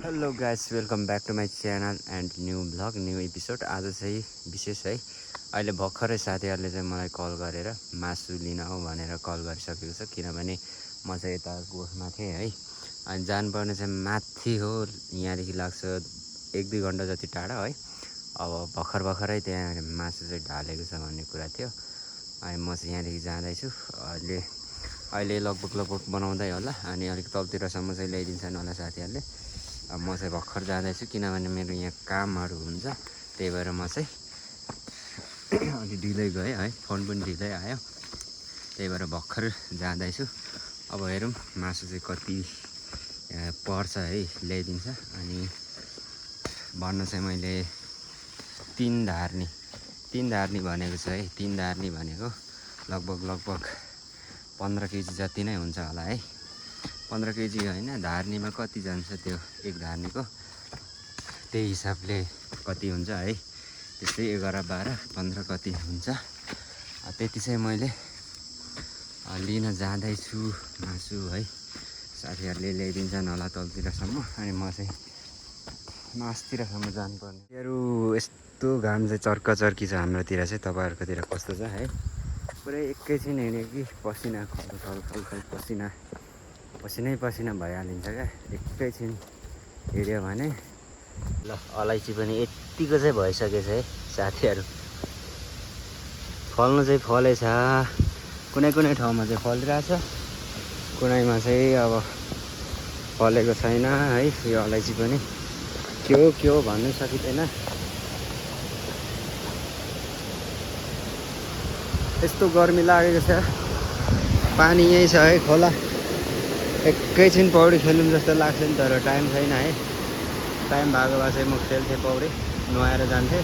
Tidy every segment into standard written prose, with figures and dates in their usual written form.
Hello guys welcome back to my channel and new vlog new episode. आज चाहिँ विशेष है, अहिले भर्खरै साथीहरूले चाहिँ मलाई कल गरेर मासु लिन हो भनेर कल गरिसकेको छ। किनभने म चाहिँ यता गोठमा थिएँ है, अनि जानुपर्ने चाहिँ माथि हो। यहाँदेखि लाग्छ 1-2 घन्टा जति टाढा है। अब भर्खरै त्यहाँ मासु चाहिँ ढालेको छ भन्ने कुरा थियो। अनि म चाहिँ यहाँदेखि जाँदैछु। अहिले लगभग बनाउँदै होला, अनि अलिक तलतिरसम्म चाहिँ ल्याइदिन्छन् होला साथीहरूले। अब म चाहिँ भर्खर जाँदैछु किनभने मेरो यहाँ कामहरू हुन्छ, त्यही भएर म चाहिँ अलि ढिलै गएँ है। फोन पनि ढिलै आयो, त्यही भएर भर्खर जाँदैछु। अब हेरौँ मासु चाहिँ कति पर्छ है, ल्याइदिन्छ। अनि भन्न चाहिँ मैले 3 धार्नी भनेको छ है। 3 धार्नी भनेको लगभग 15 केजी जति नै हुन्छ होला है। 15 केजी होइन, धार्नीमा कति जान्छ त्यो एक धार्नीको, त्यही हिसाबले कति हुन्छ है। त्यस्तै 11, 12, 15 कति हुन्छ, त्यति चाहिँ मैले लिन जाँदैछु मासु है। साथीहरूले ल्याइदिन्छन् होला तलतिरसम्म, अनि म चाहिँ मासतिरसम्म जानुपर्ने। अरू यस्तो घाम चाहिँ चर्की छ हाम्रोतिर चाहिँ। तपाईँहरूकोतिर कस्तो छ है? पुरै एकैछिन हिँड्यो कि पसिना खल पसिनै भइहालिन्छ क्या। एकैछिन हिँड्यो भने ल। अलैँची पनि यत्तिको चाहिँ भइसकेछ है साथीहरू। फल्नु चाहिँ फलेछ, कुनै ठाउँमा चाहिँ फलिरहेछ, कुनैमा चाहिँ अब फलेको छैन है। यो अलैँची पनि के हो भन्नै सकिँदैन। यस्तो गर्मी लागेको छ, पानी यहीँ छ है, खोला। एकैछिन पौडी खेलौँ जस्तो लाग्छ नि, तर टाइम छैन है। टाइम भएको भए चाहिँ म खेल्थेँ पौडी, नुहाएर जान्थेँ।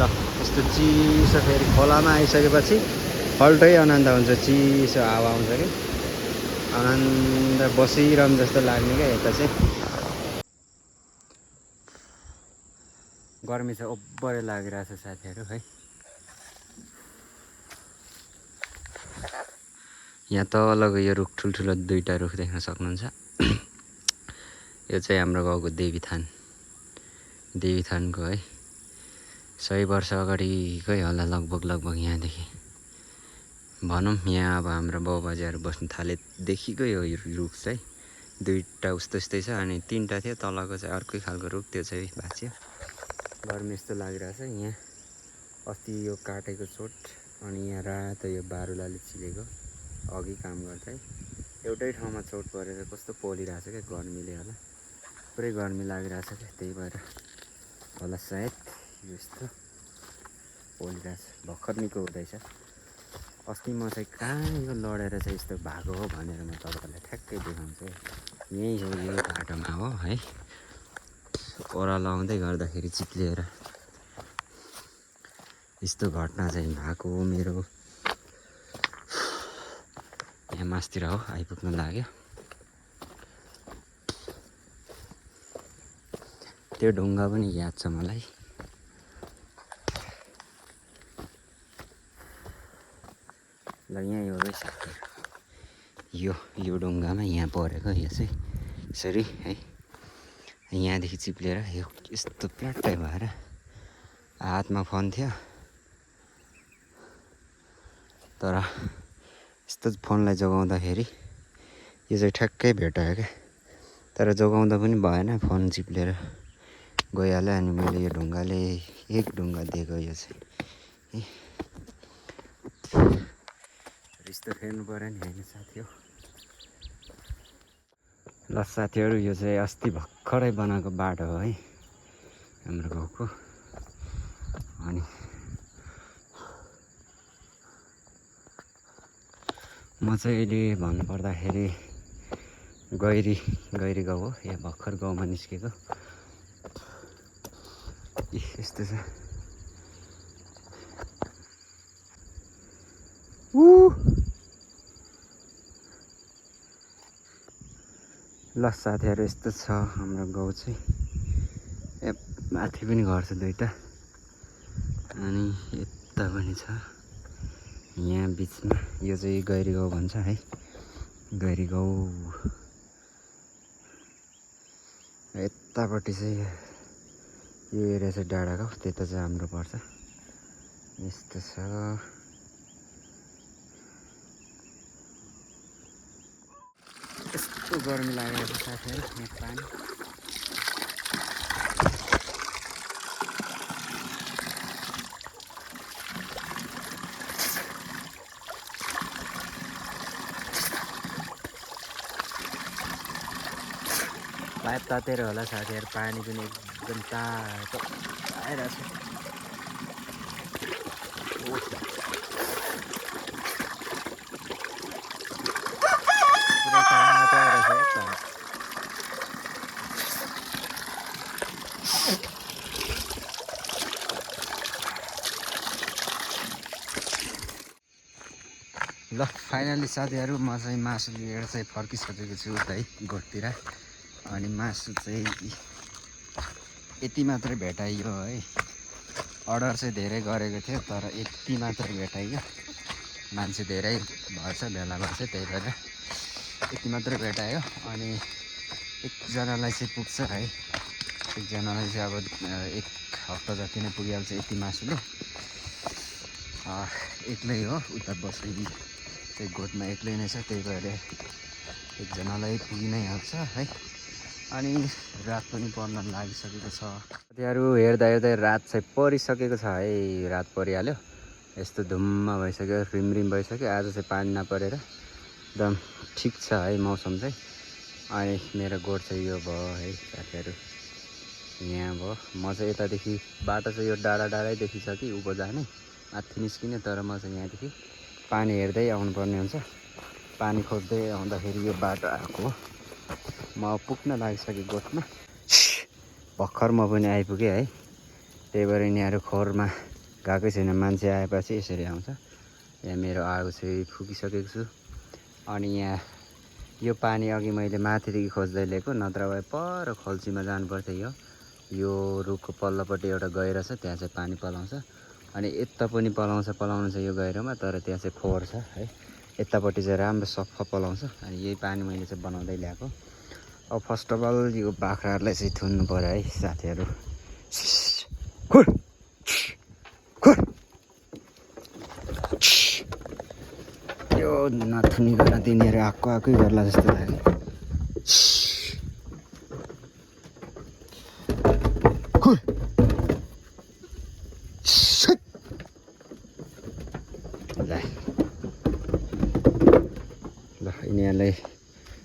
ल यस्तो चिसो, फेरि खोलामा आइसकेपछि फल्टै आनन्द हुन्छ। चिसो हावा आउँछ कि आनन्द बसिरहँ जस्तो लाग्ने क्या। यता चाहिँ गर्मी चाहिँ ओभरै लागिरहेछ साथीहरू है। यहाँ तलको यो रुख ठुल्ठुलो 2टा रुख देख्न सक्नुहुन्छ। यो चाहिँ हाम्रो गाउँको देवीथानको है। 100 वर्ष अगाडिकै होला लगभग यहाँदेखि भनौँ। यहाँ अब हाम्रो बाउबाजेहरू बस्नु थालेदेखिको यो रुख चाहिँ 2टा उस्तै छ, अनि 3टा थियो। तलको चाहिँ अर्कै खालको रुख, त्यो चाहिँ भाँच्यो। गर्मी यस्तो लागिरहेछ यहाँ। अस्ति यो काटेको चोट, अनि यहाँ रातो यो बारुलाले चिलेको अघि काम गर्दै एउटै ठाउँमा चोट परेर कस्तो पोलिरहेछ क्या गर्मीले होला। पुरै गर्मी लागिरहेछ क्या, त्यही भएर होला सायद यस्तो पोलिरहेछ। भर्खर निको हुँदैछ। अस्ति म चाहिँ कहाँ यो लडेर चाहिँ यस्तो भएको हो भनेर म तपाईँहरूलाई ठ्याक्कै देखाउँछु। यही हो, यही बाटोमा हो है। ओह्रालो आउँदै गर्दाखेरि चिप्लिएर यस्तो घटना चाहिँ भएको हो मेरो। यहाँ मासतिर हो, आइपुग्न लाग्यो। त्यो ढुङ्गा पनि याद छ मलाई। ल यहीँ हो है साथीहरू, यो ढुङ्गामा यहाँ परेको। यो चाहिँ यसरी है, यहाँदेखि चिप्लेर यो यस्तो प्याट्टै भएर हातमा फोन थियो, तर यस्तो फोनलाई जोगाउँदाखेरि यो चाहिँ ठ्याक्कै भेटायो क्या। तर जोगाउँदा पनि भएन, फोन चिप्लेर गइहाल्यो। अनि मैले यो ढुङ्गाले एक ढुङ्गा दिएको। यो चाहिँ यस्तो फेर्नु पऱ्यो नि होइन साथी हो। ल साथीहरू, यो चाहिँ अस्ति भर्खरै बनाएको बाटो हो है हाम्रो गाउँको। अनि म चाहिँ अहिले भन्नुपर्दाखेरि गैरी गाउँ हो। यहाँ भर्खर गाउँमा निस्केको। यस्तो छ। ल साथीहरू, यस्तो छ हाम्रो गाउँ चाहिँ। माथि पनि घर छ 2टा, अनि यता पनि छ। यहाँ बिचमा यो चाहिँ गैरी गाउँ भन्छ है। गैरी गाउँ यतापट्टि चाहिँ यो एरिया चाहिँ डाँडाको, त्यता चाहिँ हाम्रो पर्छ। यस्तो छ। यस्तो गर्मी लागेको छ साथीहरू। यहाँ पानी पाइप तातेर होला साथीहरू। पानी पनि एकदम तातो आइरहेको छ। पुरा तातो आइरहेको छ। ल फाइनली साथीहरू म चाहिँ मासु लिएर चाहिँ फर्किसकेको छु उतै गोठतिर। अनि मासु चाहिँ यति मात्रै भेटाइयो है। अर्डर चाहिँ धेरै गरेको थियो तर यति मात्रै भेटाइयो। मान्छे धेरै भएछ, भेला भएछ, त्यही भएर यति मात्रै भेटायो। अनि एकजनालाई चाहिँ पुग्छ है। एकजनालाई चाहिँ अब 1 हप्ता जति नै पुगिहाल्छ यति मासुले। एक्लै हो, उता बस्दै चाहिँ गोठमा एक्लै नै छ, त्यही भएर एकजनालाई पुगि नै हाल्छ है। अनि रात पनि पर्न लागिसकेको छ साथीहरू। हेर्दा हेर्दै रात चाहिँ परिसकेको छ है। रात परिहाल्यो, यस्तो धुम्म भइसक्यो, रिमरिम भइसक्यो। आज चाहिँ पानी नपरेर एकदम ठिक छ है मौसम चाहिँ। अनि मेरो गोठ चाहिँ यो भयो है साथीहरू, यहाँ भयो। म चाहिँ यतादेखि बाटो चाहिँ यो डाँडैदेखि छ कि उँभो जाने, माथि निस्किने। तर म चाहिँ यहाँदेखि पानी हेर्दै आउनुपर्ने हुन्छ। पानी खोज्दै आउँदाखेरि यो बाटो आएको हो। म पुग्न लागिसकेँ गोठमा। भर्खर म पनि आइपुगेँ है। त्यही भएर यिनीहरू खोरमा गएकै छैन। मान्छे आएपछि यसरी आउँछ। यहाँ मेरो आगो चाहिँ फुकिसकेको छु। अनि यहाँ यो पानी अघि मैले माथिदेखि खोज्दै ल्याएको, नत्र भए पर खल्सीमा जानुपर्थ्यो। यो रुखको पल्लोपट्टि एउटा गहिरो छ, त्यहाँ चाहिँ पानी पलाउँछ। अनि यता पनि पलाउनु छ यो गहिरोमा, तर त्यहाँ चाहिँ फोहोर छ है। यतापट्टि चाहिँ राम्रो सफा पलाउँछ। अनि यही पानी मैले चाहिँ बनाउँदै ल्याएको। अब फर्स्ट अफ अल यो बाख्राहरूलाई चाहिँ थुन्नु पऱ्यो है साथीहरू। खुर खुर यो नथुनिकन तिनीहरू आएकै गर्ला जस्तो लाग्यो। खुर ल यिनीहरूलाई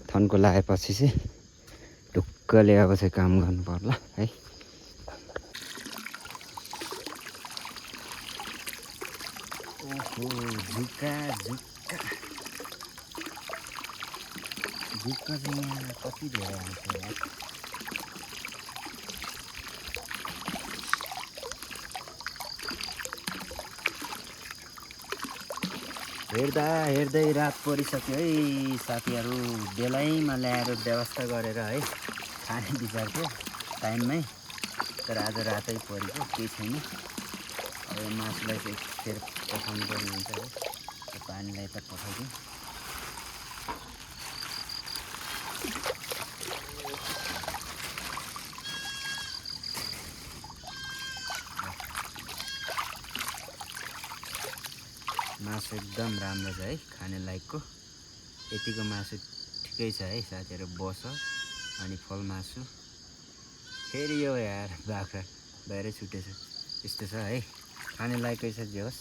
थन्को लगाएपछि चाहिँ ढुक्कले अब चाहिँ काम गर्नु पर्ला है। ओहो झुक्का झुक्का झुक्का चाहिँ यहाँ कति धेरै आउँछ यार। हेर्दा हेर्दै रात परिसक्यो है साथीहरू। बेलैमा ल्याएर व्यवस्था गरेर है खाने विचार थियो टाइममै, तर आज रातै परेको, केही छैन। अब मासुलाई चाहिँ फेरि पकाउनु पर्ने हुन्छ है। पानीलाई त पठाइदिउँ। मासु एकदम राम्रो छ है, खाने लायकको। यतिको मासु ठिकै छ है साथीहरू। बस अनि फल मासु। फेरि यो यार बाख्रा बाहिरै छुटेछ, यस्तो छ है। खाने लायकै छ जे होस्।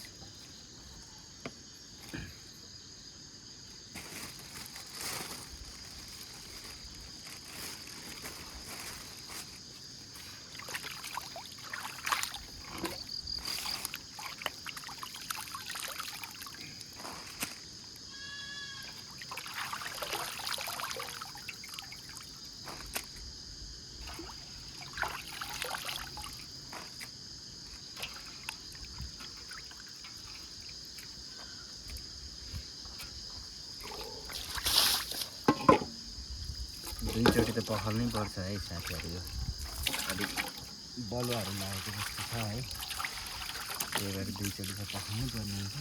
दुईचोटि त पखाल्नै पर्छ है साथीहरू। यो अलिक बलुवाहरू लागेको जस्तो छ है, त्यही भएर दुईचोटि त पखाल्नै पर्ने हुन्छ।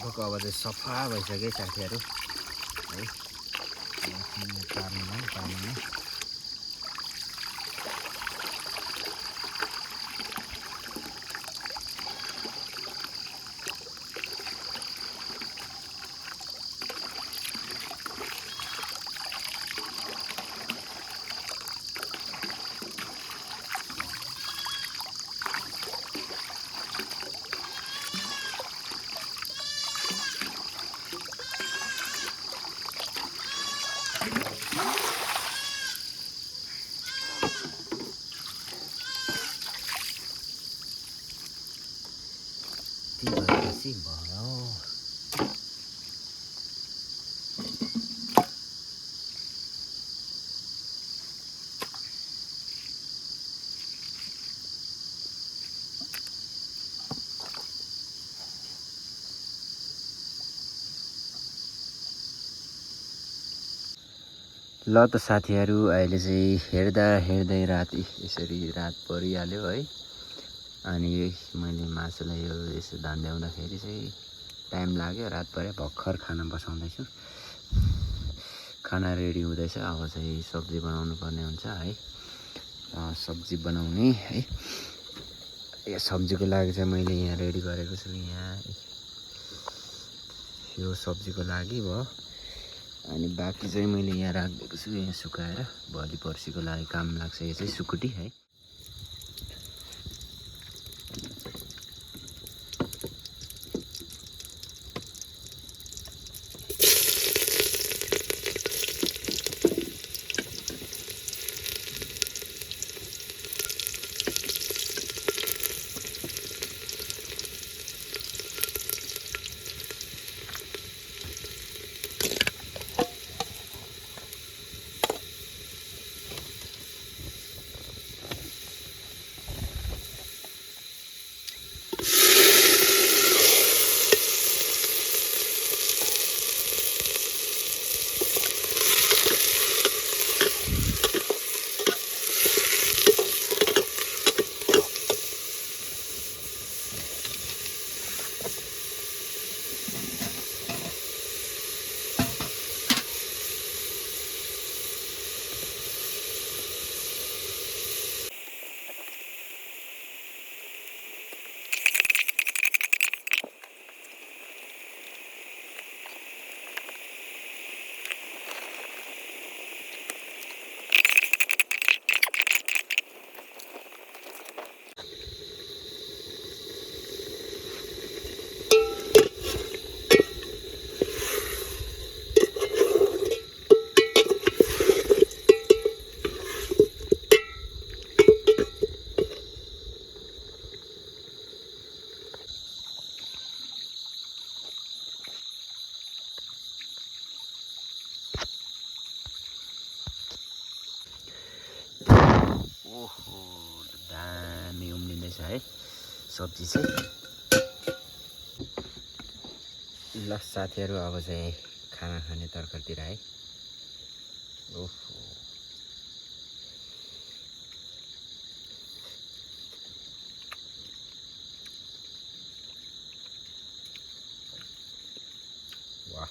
लगभग अब चाहिँ सफा भइसक्यो साथीहरू है पानीमा भएपछि भयो ल त साथीहरू अहिले चाहिँ हेर्दै राति यसरी रात परिहाल्यो है अनि मैले मासुलाई यो यसो धान्दाउँदाखेरि चाहिँ टाइम लाग्यो रात परे भर्खर खाना बसाउँदैछु खाना रेडी हुँदैछ अब चाहिँ सब्जी बनाउनु पर्ने हुन्छ है सब्जी बनाउने है यो सब्जीको लागि चाहिँ मैले यहाँ रेडी गरेको छु यहाँ यो सब्जीको लागि भयो अनि बाँकी चाहिँ मैले यहाँ राखिदिएको छु यहाँ सुकाएर भोलि पर्सिको लागि काम लाग्छ यो चाहिँ सुकुटी है दामी उम्लिँदैछ है सब्जी चाहिँ ल साथीहरू अब चाहिँ खाना खाने तर्खरतिर है ओहो वाह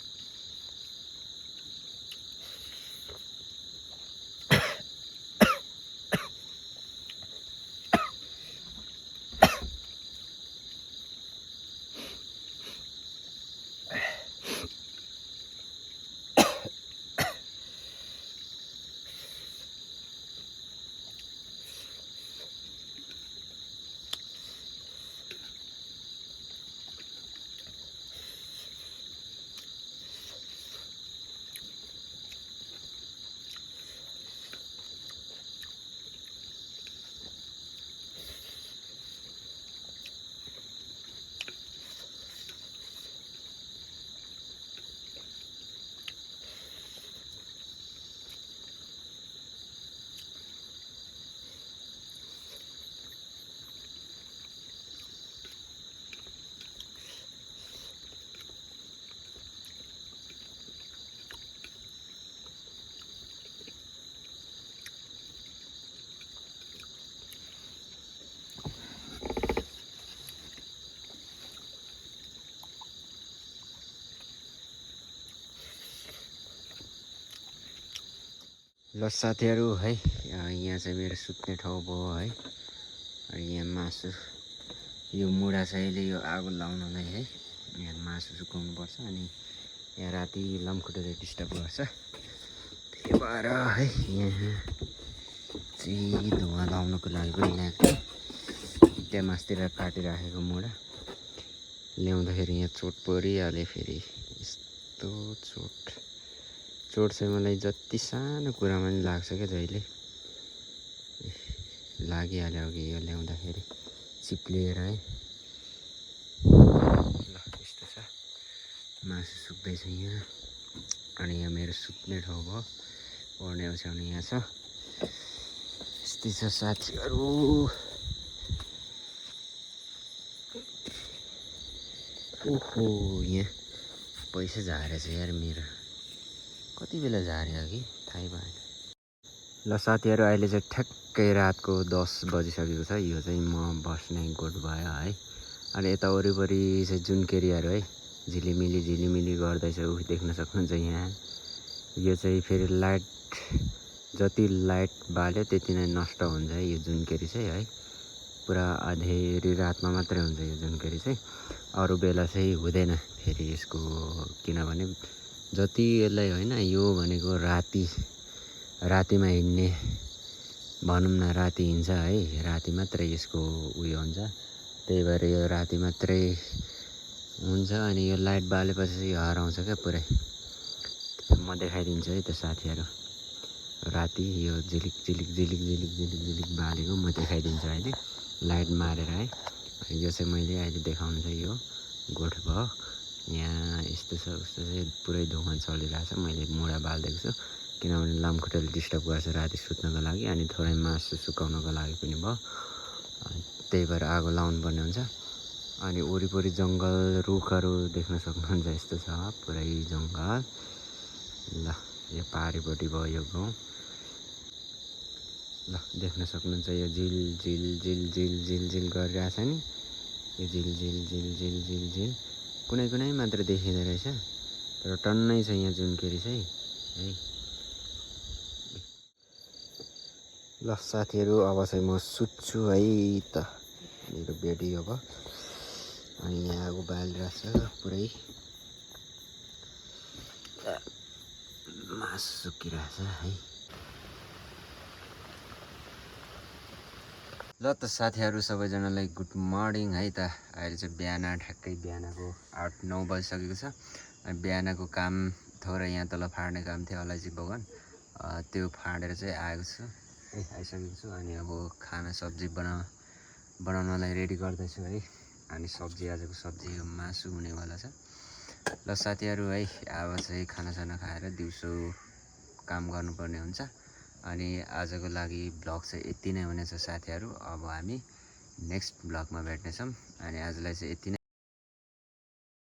ल साथीहरू है, यहाँ चाहिँ मेरो सुत्ने ठाउँ भयो है। अनि यहाँ मासु, यो मुढा चाहिँ अहिले यो आगो लाउनलाई है, यहाँ मासु सुकाउनु पर्छ। अनि यहाँ राति लामखुट्टेले डिस्टर्ब गर्छ, त्यही भएर है यहाँ चाहिँ धुवा लाउनुको लागि पनि ल्याएको थिएँ। त्यहाँ मासतिर काटिराखेको मुढा ल्याउँदाखेरि यहाँ चोट परिहाल्यो। फेरि यस्तो चोट चाहिँ मलाई जति सानो कुरामा पनि लाग्छ क्या, जहिले लागिहाल्यो अघि यो ल्याउँदाखेरि चिप्लिएर है। ल यस्तो छ, मासु सुक्दैछ यहाँ। अनि यहाँ मेरो सुत्ने ठाउँ भयो, ओर्ने ओछ्याउने यहाँ छ। यस्तै छ साथीहरू। ओहो, यहाँ पैसा झारेछ यार मेरो, कति बेला झार्यो कि थाहै भएन। ल साथीहरू, अहिले चाहिँ ठ्याक्कै रातको 10 बजिसकेको छ। यो चाहिँ म बस्ने गोठ भयो है। अनि यता वरिपरि चाहिँ जुनकेरीहरू है झिलिमिली गर्दैछ, ऊ देख्न सक्नुहुन्छ यहाँ। यो चाहिँ फेरि लाइट, जति लाइट बाल्यो त्यति नै नष्ट हुन्छ है यो जुनकेरी चाहिँ है। पुरा अँधेरी रातमा मात्रै हुन्छ यो जुनकेरी चाहिँ, अरू बेला चाहिँ हुँदैन फेरि यसको। किनभने जति यसलाई होइन, यो भनेको रातिमा हिँड्ने भनौँ न, राति हिँड्छ है, राति मात्रै यसको उयो हुन्छ। त्यही भएर यो राति मात्रै हुन्छ। अनि यो लाइट बालेपछि यो हराउँछ क्या पुरै। म देखाइदिन्छु है त साथीहरू, राति यो झिलिक बालेको म देखाइदिन्छु अहिले लाइट मारेर है। अनि यो चाहिँ मैले अहिले देखाउनु चाहिँ यो गोठ भयो। यहाँ यस्तो छ उस्तो चाहिँ पुरै धुवा चलिरहेछ। मैले मुढा बालिदिएको छु किनभने लामखुट्टेले डिस्टर्ब गर्छ राति सुत्नको लागि। अनि थोरै मासु सुकाउनको लागि पनि भयो, त्यही भएर आगो लाउनु पर्ने हुन्छ। अनि वरिपरि जङ्गल रुखहरू देख्न सक्नुहुन्छ, यस्तो छ पुरै जङ्गल। ल यो पारिपट्टि भयो यो गाउँ। ल देख्न सक्नुहुन्छ यो झिल गरिरहेछ नि, यो झिल कुनै मात्र देखिँदो रहेछ, तर टन्नै छ यहाँ जुनकेरी चाहिँ है। ल साथीहरू, अब चाहिँ म सुत्छु है त, मेरो बेडी अब। अनि यहाँ आगो बालिरहेछ पुरै, मासु सुकिरहेछ है। ल त साथीहरू, सबैजनालाई गुड मर्निङ है त। अहिले चाहिँ बिहान, ठ्याक्कै बिहानको 8-9 बजिसकेको छ। अनि बिहानको काम थोरै यहाँ तल फाड्ने काम थियो, अलैँची बगान, त्यो फाडेर चाहिँ आइसकेको छु। अनि अब खाना सब्जी बनाउनलाई रेडी गर्दैछु है। अनि आजको सब्जी यो मासु हुनेवाला छ। ल साथीहरू है, अब चाहिँ खानासाना खाएर दिउँसो काम गर्नुपर्ने हुन्छ। अनि आजको लागि ब्लग चाहिँ यति नै हुनेछ साथीहरू। अब हामी नेक्स्ट ब्लगमा भेट्नेछौँ। अनि आजलाई चाहिँ यति नै।